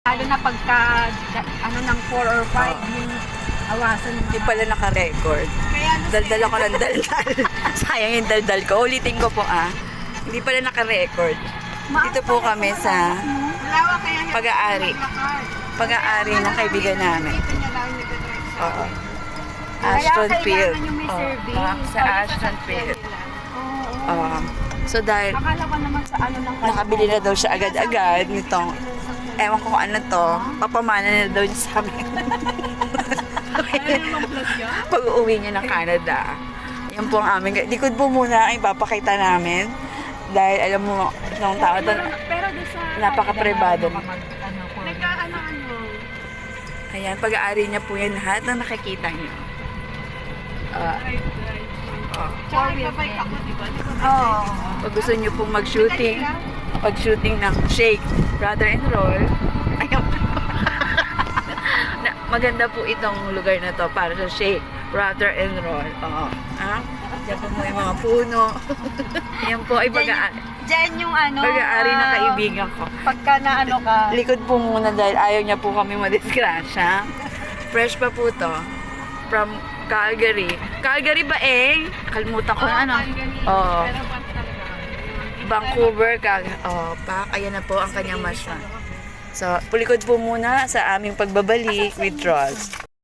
Lalo na pagka, ano ng 4 or 5, yung awasan ng Hindi pala naka-record. Daldal ako ng daldal. Sayang yung daldal ko. Ulitin ko po Hindi pala naka-record. Dito po kami sa pag-aari. Pag-aari ng kaibigan namin. Oo. Ashton Field. Sa Ashton Field. So dahil Akala ko naman sa ano ng nakabili na daw siya agad-agad nitong, ewan ko kung ano to, papamana na daw niya sa amin. Pag uuwi niya ng Canada. Yan po ang aming, likod po muna ang ipapakita namin. Dahil alam mo, itong tao to, pero doon sa napaka-privado. nagkaano-ano. Ayan, pag-aari niya po yan lahat na nakikita niyo. Tsaka iba-bike ako, di ba? Oo. Pag gusto niyo pong mag-shooting, pag-shooting ng Shake, Brother and Roll, ayun. Maganda po itong lugar na to para sa Shake, Brother and Roll. Oo. Diyan po mo yung mga puno. Yan po ay Diyan yung ano. pag-aari ng kaibigan ko. Pagka na ano ka. Likod po muna dahil ayaw niya po kami madisgrasya. Fresh pa po to. From Calgary. Calgary ba Kalimutan ko na ano. Oo. Vancouver, Calgary. Pak. Ayan na po ang kanyang masya. So, pulikod po muna sa aming pagbabalik with Rolls.